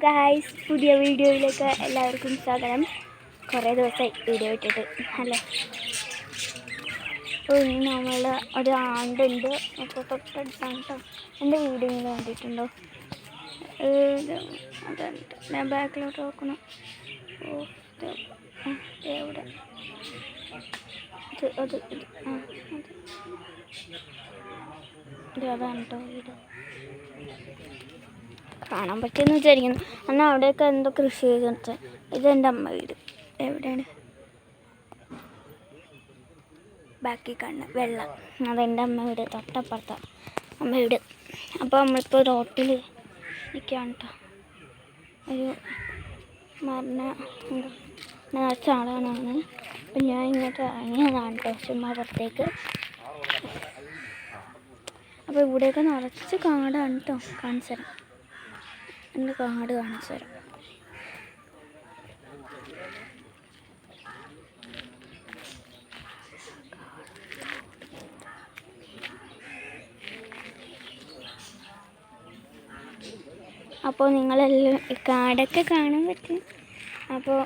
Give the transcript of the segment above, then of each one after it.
Guys, പുതിയ വീഡിയോയിലേക്ക് എല്ലാവർക്കും സ്വാഗതം. കുറേ ദിവസമായി വീഡിയോ ഇട്ടിട്ട് അല്ലേ. അപ്പോൾ ഇന്ന് നമ്മൾ ഒരു ആണ്ടുണ്ട്. അപ്പോൾ തൊട്ടടുത്താണ് കേട്ടോ. എൻ്റെ വീഡിയോ ഇങ്ങനെ കണ്ടിട്ടുണ്ടോ? അതുണ്ട്. ഞാൻ ബാക്കിലോട്ട് നോക്കണം. ഓ എവിടെ അത് അതാണ് കേട്ടോ വീട്. കാണാൻ പറ്റുമെന്ന് വിചാരിക്കുന്നു. എന്നാൽ അവിടെയൊക്കെ എന്തോ കൃഷി ചെയ്തിട്ട്. ഇതെൻ്റെ അമ്മ വീട്. എവിടെയാണ് ബാക്കി കാണുന്നത്? വെള്ളം. അതെൻ്റെ അമ്മ വീട്, തൊട്ടപ്പുറത്ത അമ്മ വീട്. അപ്പോൾ നമ്മളിപ്പോൾ റോട്ടിൽ നിൽക്കുകയാണ് കേട്ടോ. ഒരു നിറച്ച ആളാണ്. അപ്പം ഞാൻ ഇങ്ങോട്ട് ഇറങ്ങിയതാണ് കേട്ടോ, ചുമ്മാ പുറത്തേക്ക്. അപ്പോൾ ഇവിടെയൊക്കെ നിറച്ച് കാടാണ് കേട്ടോ. കാണിച്ചു തരാം, എൻ്റെ കാട് കാണിച്ചു തരാം. അപ്പോൾ നിങ്ങളെല്ലാം കാടൊക്കെ കാണാൻ പറ്റും. അപ്പോൾ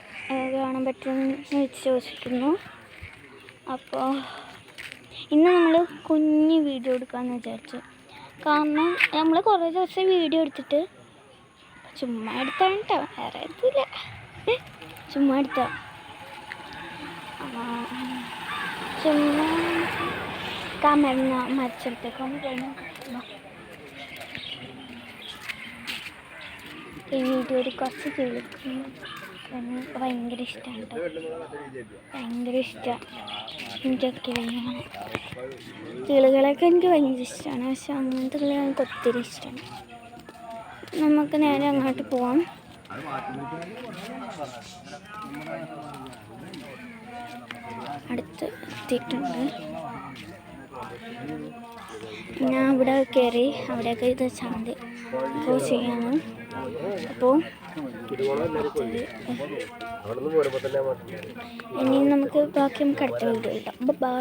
കാണാൻ പറ്റുമെന്ന് വിശ്വസിക്കുന്നു. അപ്പോൾ ഇന്ന് നമ്മൾ കുഞ്ഞ് വീഡിയോ എടുക്കാമെന്ന് വിചാരിച്ചു. കാരണം നമ്മൾ കുറേ ദിവസം വീഡിയോ എടുത്തിട്ട് ചുമ്മാ എടുത്താണ് കേട്ടോ, വേറെ എടുത്തില്ല. ചുമ്മാ എടുത്ത ചുമ്മാ കമഴ്ന്ന മരിച്ചെടുത്തേക്കൊന്ന് കഴിഞ്ഞു. ഈ വീഡിയോയിൽ കുറച്ച് കേൾക്കുന്നു. എനിക്ക് ഭയങ്കര ഇഷ്ടമാണ് കേട്ടോ, ഭയങ്കര ഇഷ്ടമാണ്. എനിക്കൊക്കെ വേണം കിളികളൊക്കെ എനിക്ക് ഭയങ്കര ഇഷ്ടമാണ്. പക്ഷെ അങ്ങനത്തെ കിളികൾ എനിക്ക് ഒത്തിരി ഇഷ്ടമാണ്. നമുക്ക് നേരെ അങ്ങോട്ട് പോവാം. അടുത്ത് എത്തിയിട്ടുണ്ട്. ഞാൻ ഇവിടെ കയറി അവിടെയൊക്കെ ഇത് ചാന്തി ഇപ്പോൾ ചെയ്യാണ്. അപ്പോൾ ഇനി നമുക്ക് ബാക്കി അടുത്ത വീഡിയോ ഇടാം. ബൈ.